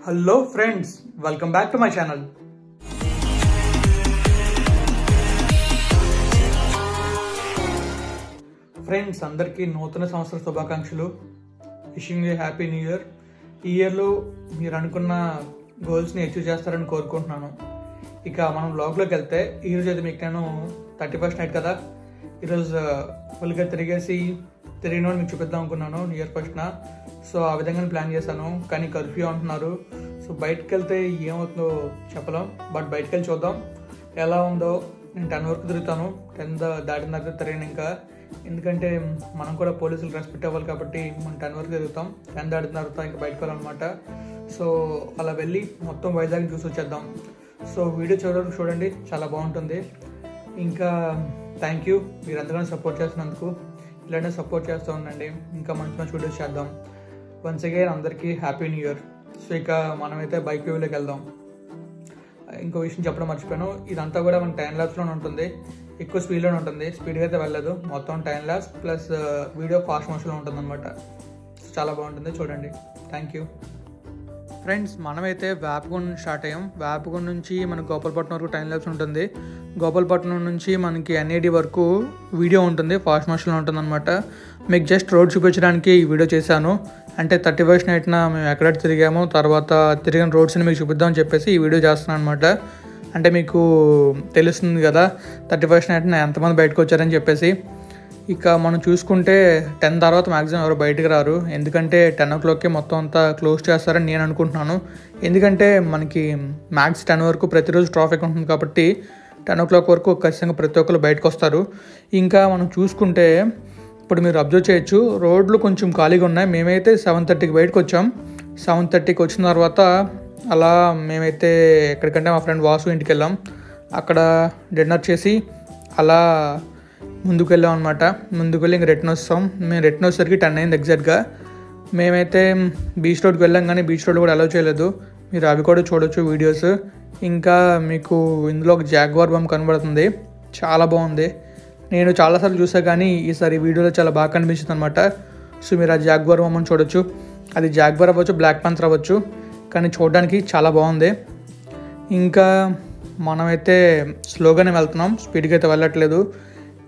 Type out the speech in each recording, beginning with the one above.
Hello friends, welcome back to my channel. Friends, అందరికీ నూతన సంవత్సర శుభాకాంక్షలు. Wishing you happy new year. ఈ ఇయర్లో మీరు అనుకున్న గోల్స్ని అచీవ్ చేస్తారని కోరుకుంటున్నాను. ఇక మనం బ్లాగ్లోకి వెళ్తే ఈరోజు అయితే మీకు నేను 31st నైట్ కదా, ఈరోజు ఫుల్గా తిరిగిన మీకు చూపిద్దాం అనుకున్నాను న్యూ ఇయర్ ఫస్ట్న. సో ఆ విధంగా ప్లాన్ చేశాను, కానీ కర్ఫ్యూ అంటున్నారు. సో బయటకు వెళ్తే ఏమవుతుందో చెప్పలేం, బట్ బయటకు వెళ్ళి చూద్దాం ఎలా ఉందో. నేను 10 వరకు తిరుగుతాను, 10 దాటిన తర్వాత తిరిగిన ఇంకా, ఎందుకంటే మనం కూడా పోలీసులు రెస్పెక్ట్ అవ్వాలి కాబట్టి మనం 10 వరకు తిరుగుతాం. 10 దాటిన తర్వాత ఇంకా బయటకు వెళ్ళాలన్నమాట. సో అలా వెళ్ళి మొత్తం వైజాగ్ చూసి వచ్చేద్దాం. సో వీడియో చూడండి, చాలా బాగుంటుంది. ఇంకా థ్యాంక్ యూ మీరు ఎంతగానో సపోర్ట్ చేస్తున్నందుకు. ఇలానే సపోర్ట్ చేస్తూ ఉండండి, ఇంకా మంచి మంచి వీడియోస్ చేద్దాం. వన్స్ అగైన్ అందరికీ హ్యాపీ న్యూ ఇయర్. సో ఇక మనమైతే బైక్ వ్యూలోకి వెళ్దాం. ఇంకో విషయం చెప్పడం మర్చిపోయాను, ఇదంతా కూడా మన టైం ల్యాబ్స్లోనే ఉంటుంది, ఎక్కువ స్పీడ్లోనే ఉంటుంది. స్పీడ్గా అయితే వెళ్ళదు, మొత్తం time lapse plus video fast మోషన్లో ఉంటుంది అనమాట. చాలా బాగుంటుంది, చూడండి. Thank you friends. మనమైతే వేపగుండ స్టార్ట్ అయ్యాం. వేపగుండ నుంచి మనకు గోపాలపట్నం వరకు టైం ల్యాబ్స్ ఉంటుంది. గోపాలపట్నం నుంచి మనకి NAD వరకు వీడియో ఉంటుంది, ఫాస్ట్ మోషన్లో ఉంటుంది అనమాట. మీకు జస్ట్ రోడ్ చూపించడానికి ఈ వీడియో చేశాను. అంటే 31st నైట్న మేము ఎక్కడ తిరిగామో, తర్వాత తిరిగిన రోడ్స్ని మీకు చూపిద్దామని చెప్పేసి ఈ వీడియో చేస్తున్నాను అనమాట. అంటే మీకు తెలుస్తుంది కదా 31st నైట్న ఎంతమంది బయటకు వచ్చారని చెప్పేసి. ఇక మనం చూసుకుంటే 10 తర్వాత మ్యాక్సిమం ఎవరు బయటకు రారు, ఎందుకంటే 10 o'clockకే మొత్తం అంతా క్లోజ్ చేస్తారని నేను అనుకుంటున్నాను. ఎందుకంటే మనకి మ్యాక్స్ 10 వరకు ప్రతిరోజు ట్రాఫిక్ ఉంటుంది కాబట్టి 10 o'clock వరకు ఖచ్చితంగా ప్రతి ఒక్కరు బయటకు వస్తారు. ఇంకా మనం చూసుకుంటే ఇప్పుడు మీరు అబ్జర్వ్ చేయొచ్చు, రోడ్లు కొంచెం ఖాళీగా ఉన్నాయి. మేమైతే 7:30కి బయటకు వచ్చాం. 7:30కి వచ్చిన తర్వాత అలా మేమైతే ఎక్కడికంటే మా ఫ్రెండ్ వాసు ఇంటికి వెళ్ళాం. అక్కడ డిన్నర్ చేసి అలా ముందుకు వెళ్ళాం అనమాట. ముందుకు వెళ్ళి ఇంక రిటర్న్ వస్తాం. మేము రిటర్న్ వచ్చేసరికి 10 అయింది ఎగ్జాక్ట్గా. మేమైతే బీచ్ రోడ్కి వెళ్ళాం, కానీ బీచ్ రోడ్ కూడా అలౌ చేయలేదు. మీరు అవి కూడా చూడొచ్చు వీడియోస్. ఇంకా మీకు ఇందులో ఒక జాగ్వార్ బొమ్మ కనబడుతుంది, చాలా బాగుంది. నేను చాలాసార్లు చూసా, కానీ ఈసారి వీడియోలో చాలా బాగా కనిపించింది అనమాట. సో మీరు ఆ జాగ్వార్ బొమ్మను చూడొచ్చు. అది జాగ్వార్ అవ్వచ్చు, బ్లాక్ పాంథర్ అవ్వచ్చు, కానీ చూడడానికి చాలా బాగుంది. ఇంకా మనమైతే స్లోగానే వెళ్తున్నాం, స్పీడ్గా అయితే వెళ్ళట్లేదు.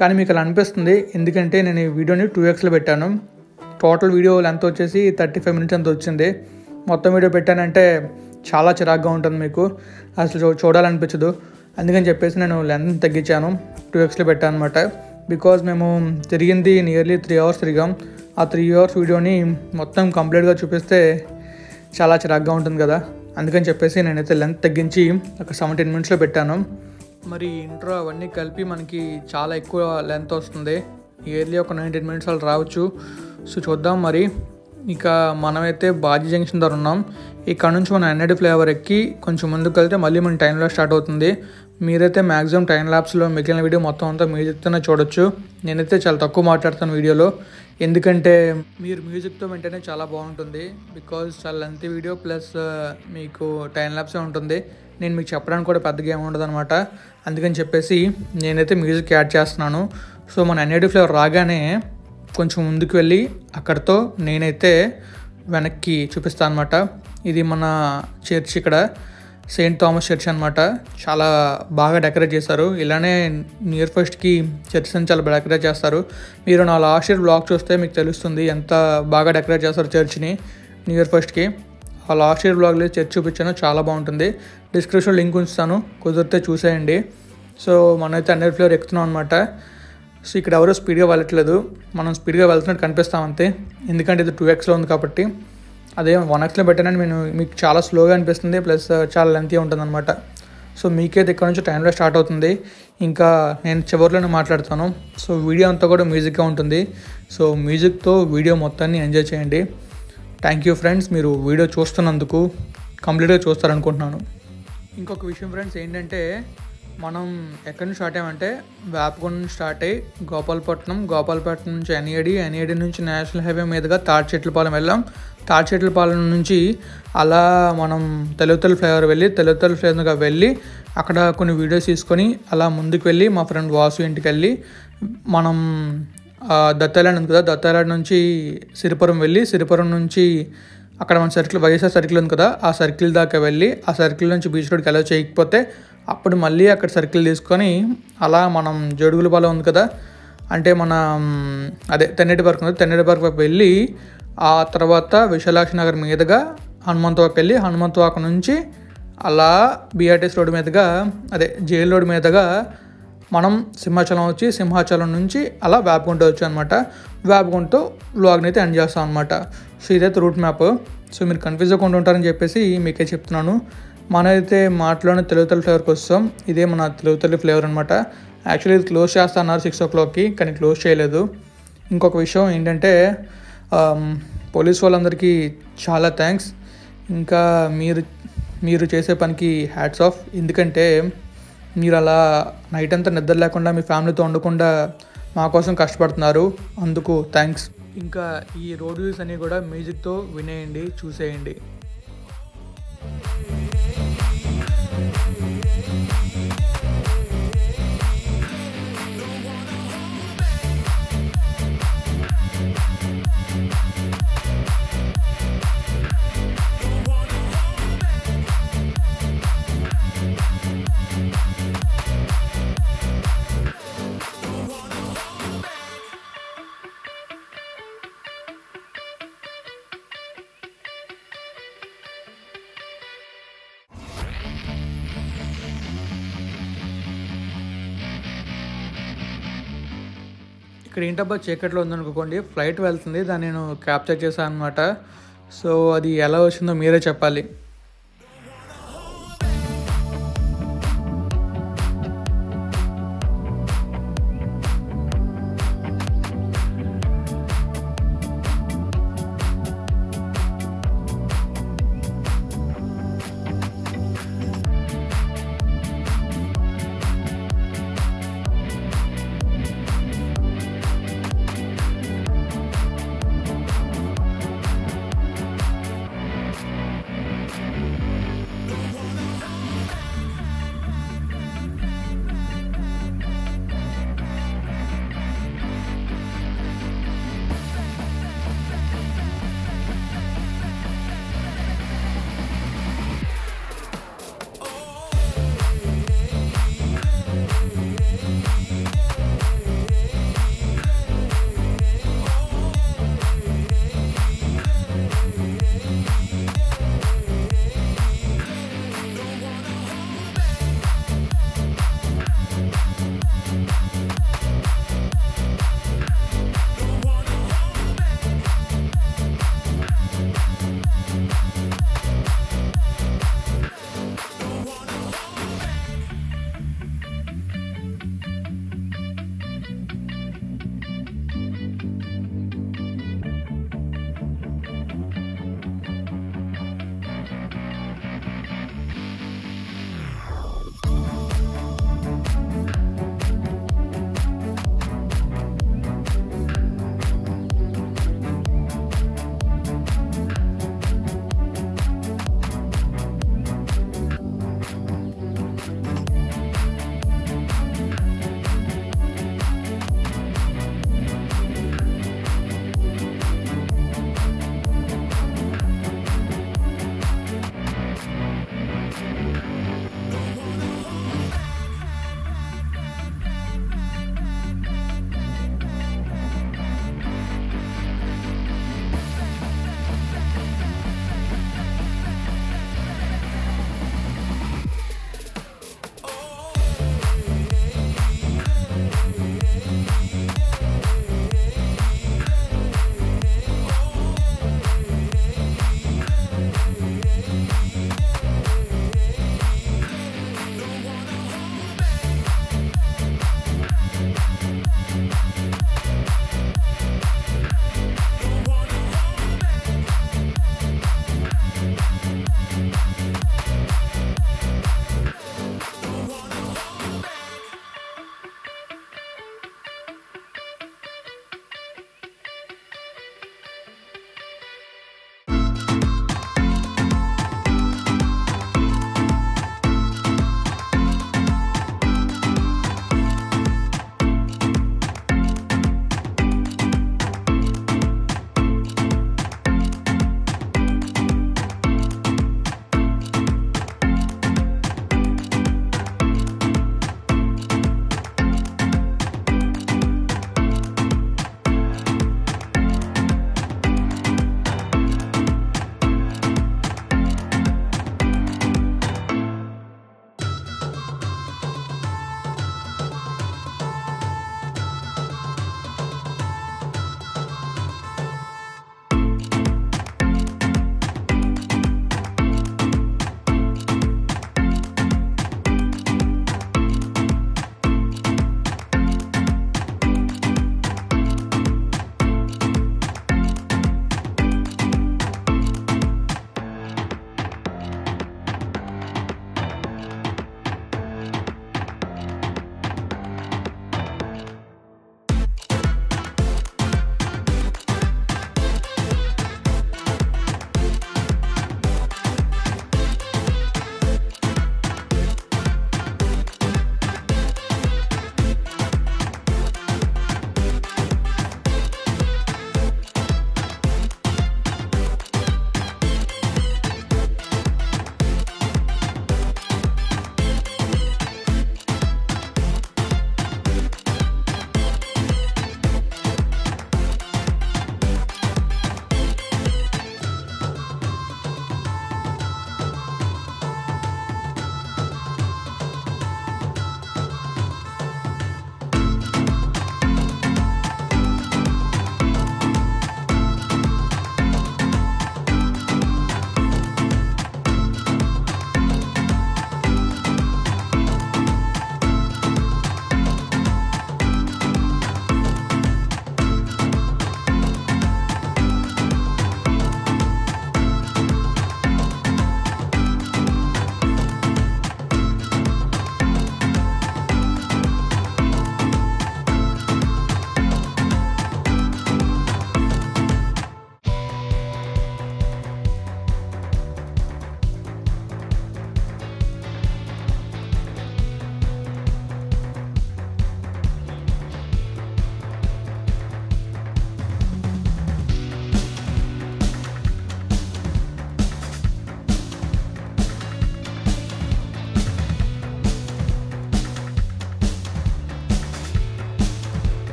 కానీ మీకు అలా అనిపిస్తుంది, ఎందుకంటే నేను ఈ వీడియోని 2xలో పెట్టాను. టోటల్ వీడియో లెంత్ వచ్చేసి 35 minutes అంత వచ్చింది. మొత్తం వీడియో పెట్టానంటే చాలా చిరాగ్గా ఉంటుంది, మీకు అసలు చూడాలనిపించదు. అందుకని చెప్పేసి నేను లెంత్ తగ్గించాను, 2xలో పెట్టాను అనమాట. బికాజ్ మేము తిరిగింది నియర్లీ 3 hours తిరిగాం. ఆ 3 hours వీడియోని మొత్తం కంప్లీట్గా చూపిస్తే చాలా చిరాగ్గా ఉంటుంది కదా, అందుకని చెప్పేసి నేనైతే లెంత్ తగ్గించి ఒక 17 minutesలో పెట్టాను. మరి ఇంట్రో అవన్నీ కలిపి మనకి చాలా ఎక్కువ లెంత్ వస్తుంది, ఇయర్లీ ఒక 19 minutes అలా రావచ్చు. సో చూద్దాం మరి. ఇక మనమైతే బాజీ జంక్షన్ దగ్గర ఉన్నాం. ఇక్కడ నుంచి మనం NAD ఫ్లైఓవర్ ఎక్కి కొంచెం ముందుకు వెళ్తే మళ్ళీ మన టైం ల్యాబ్స్ స్టార్ట్ అవుతుంది. మీరైతే మ్యాక్సిమం టైం ల్యాబ్స్లో మిగిలిన వీడియో మొత్తం అంతా మ్యూజిక్తోనే చూడొచ్చు. నేనైతే చాలా తక్కువ మాట్లాడతాను వీడియోలో, ఎందుకంటే మీరు మ్యూజిక్తో వింటేనే చాలా బాగుంటుంది. బికాజ్ చాలా లెంత్ వీడియో ప్లస్ మీకు టైం ల్యాబ్సే ఉంటుంది. నేను మీకు చెప్పడానికి కూడా పెద్దగా ఏమి ఉండదు అనమాట. అందుకని చెప్పేసి నేనైతే మ్యూజిక్ యాడ్ చేస్తున్నాను. సో మన NAD ఫ్లైఓవర్ రాగానే కొంచెం ముందుకు వెళ్ళి అక్కడితో నేనైతే వెనక్కి చూపిస్తాను అనమాట. ఇది మన చర్చ్, ఇక్కడ సెయింట్ థామస్ చర్చ్ అనమాట. చాలా బాగా డెకరేట్ చేశారు. ఇలానే న్యూ ఇయర్ ఫస్ట్కి చర్చ్ అని చాలా డెకరేట్ చేస్తారు. మీరు నా లాస్ట్ ఇయర్ బ్లాగ్ చూస్తే మీకు తెలుస్తుంది ఎంత బాగా డెకరేట్ చేస్తారు చర్చ్ని న్యూ ఇయర్ ఫస్ట్కి. ఆ లాస్ట్ ఇయర్ బ్లాగ్లో చర్చ్ చూపించాను, చాలా బాగుంటుంది. డిస్క్రిప్షన్లో లింక్ ఉంచుతాను, కుదిరితే చూసేయండి. సో మనమైతే NAD ఫ్లైఓవర్ ఎక్కుతున్నాం అనమాట. సో ఇక్కడ ఎవరో స్పీడ్గా వెళ్ళట్లేదు, మనం స్పీడ్గా వెళ్తున్నట్టు కనిపిస్తాం అంతే, ఎందుకంటే ఇది 2xలో ఉంది కాబట్టి. అదే 1xలో పెట్టానని మీకు చాలా స్లోగా అనిపిస్తుంది, ప్లస్ చాలా లెంతీగా ఉంటుంది అనమాట. సో మీకైతే ఇక్కడ నుంచి టైంలో స్టార్ట్ అవుతుంది. ఇంకా నేను చివరిలోనే మాట్లాడతాను. సో వీడియో అంతా కూడా మ్యూజిక్గా ఉంటుంది. సో మ్యూజిక్తో వీడియో మొత్తాన్ని ఎంజాయ్ చేయండి. థ్యాంక్ యూ ఫ్రెండ్స్, మీరు వీడియో చూస్తున్నందుకు. కంప్లీట్గా చూస్తారనుకుంటున్నాను. ఇంకొక విషయం ఫ్రెండ్స్ ఏంటంటే, మనం ఎక్కడి నుంచి స్టార్ట్ అయ్యామంటే వేపగుండ నుంచి స్టార్ట్ అయ్యి గోపాలపట్నం నుంచి NAD నుంచి నేషనల్ హైవే మీదుగా తాడిచెట్లపాలెం వెళ్ళాం. తాడిచెట్లపాలెం నుంచి అలా మనం తెలుగుతల్లి ఫ్లైఓవర్ వెళ్ళి అక్కడ కొన్ని వీడియోస్ తీసుకొని అలా ముందుకు వెళ్ళి మా ఫ్రెండ్ వాసు ఇంటికి వెళ్ళి మనం దత్తాయిలాండ్ ఉంది కదా, దత్తాయిలాండ్ నుంచి సిరిపురం వెళ్ళి సిరిపురం నుంచి అక్కడ మన సర్కిల్ వైఎస్ఆర్ సర్కిల్ ఉంది కదా, ఆ సర్కిల్ దాకా వెళ్ళి ఆ సర్కిల్ నుంచి బీచ్ రోడ్కి అలౌ చేయకపోతే అప్పుడు మళ్ళీ అక్కడ సర్కిల్ తీసుకొని అలా మనం జడుగులపాలెం ఉంది కదా, అంటే మన అదే తెన్నేటి పార్క్ ఉంది, తెన్నేటి పార్క్ వైపు వెళ్ళి ఆ తర్వాత విశాలాక్షి నగర్ మీదుగా హనుమంతవాక వెళ్ళి హనుమంతవాక నుంచి అలా బీఆర్టీఎస్ రోడ్డు మీదుగా అదే జైల్ రోడ్డు మీదుగా మనం సింహాచలం వచ్చి సింహాచలం నుంచి అలా వేపగుంట వచ్చు అనమాట. వేపగుంటతో వ్లాగ్ని అయితే ఎండ్ చేస్తాం అనమాట. సో ఇదైతే రూట్ మ్యాప్. సో మీరు కన్ఫ్యూజ్ అవ్వకుండా ఉంటారని చెప్పేసి మీకే చెప్తున్నాను. మనైతే మాటలోనే తెలుగు తల్లి ఫ్లేవర్కి వస్తాం. ఇదే మన తెలుగు తల్లి ఫ్లేవర్ అనమాట. యాక్చువల్లీ ఇది క్లోజ్ చేస్తా అన్నారు 6 o'clockకి, కానీ క్లోజ్ చేయలేదు. ఇంకొక విషయం ఏంటంటే పోలీస్ వాళ్ళందరికీ చాలా థ్యాంక్స్. ఇంకా మీరు చేసే పనికి హ్యాట్స్ ఆఫ్. ఎందుకంటే మీరు అలా నైట్ అంతా నిద్ర లేకుండా మీ ఫ్యామిలీతో ఉండకుండా మా కోసం కష్టపడుతున్నారు, అందుకు థ్యాంక్స్. ఇంకా ఈ రోడ్ వ్యూస్ అన్నీ కూడా మ్యూజిక్తో వినేయండి, చూసేయండి. ఇక్కడ ఏంటబ్బా చీకట్లో ఉందనుకోండి, ఫ్లైట్ వెళ్తుంది, దాన్ని నేను క్యాప్చర్ చేశాను అనమాట. సో అది ఎలా వచ్చిందో మీరే చెప్పాలి.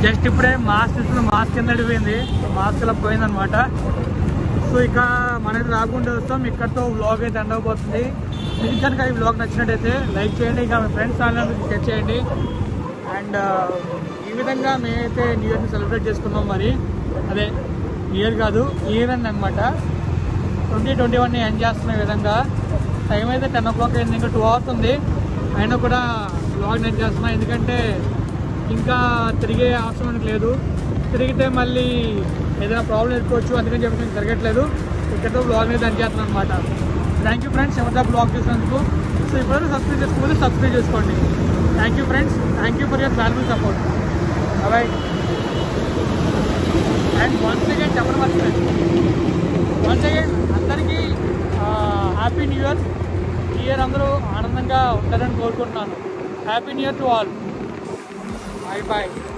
జస్ట్ ఇప్పుడే మాస్క్ తీసుకున్న మాస్క్ కింద అడిపోయింది, మాస్క్ అలా పోయిందనమాట. సో ఇక మనకి రాకుండా వస్తాం. ఇక్కడతో వ్లాగ్ అయితే ఎండ్ అయిపోతుంది. మీకు కనుక ఈ వ్లాగ్ నచ్చినట్టయితే లైక్ చేయండి, ఇంకా మీ ఫ్రెండ్స్ ఛానల్ షేర్ చేయండి. అండ్ ఈ విధంగా మేమైతే న్యూ ఇయర్ని సెలబ్రేట్ చేసుకున్నాం. మరి అదే న్యూ ఇయర్ కాదు, ఇయర్ అండ్ అనమాట. 2021ని ఎండ్ చేస్తున్న విధంగా. టైం అయితే 10 o'clock అయింది, ఇంకా 2 hours ఉంది. అయినా కూడా వ్లాగ్ ఎండ్ చేస్తున్నా, ఎందుకంటే ఇంకా తిరిగే అవసరం మనకు లేదు. తిరిగితే మళ్ళీ ఏదైనా ప్రాబ్లం ఎదుర్కోవచ్చు, అందుకని చెప్పి నేను తిరగట్లేదు. ఇక్కడతో బ్లాగ్ అనేది ఎండ్ చేస్తున్నాను అనమాట. థ్యాంక్ యూ ఫ్రెండ్స్ ఎవరిదా బ్లాగ్ చూసినందుకు. సో ఇప్పుడు సబ్స్క్రైబ్ చేసుకోవాలి, సబ్స్క్రైబ్ చేసుకోండి. Thank you friends, thank you for your valuable support. Bye. And once again చెప్పడం మర్చిపోయింది, వన్స్ అగైన్ అందరికీ హ్యాపీ న్యూ ఇయర్. ఈ ఇయర్ అందరూ ఆనందంగా ఉంటారని కోరుకుంటున్నాను. Happy new year to all. Bye bye.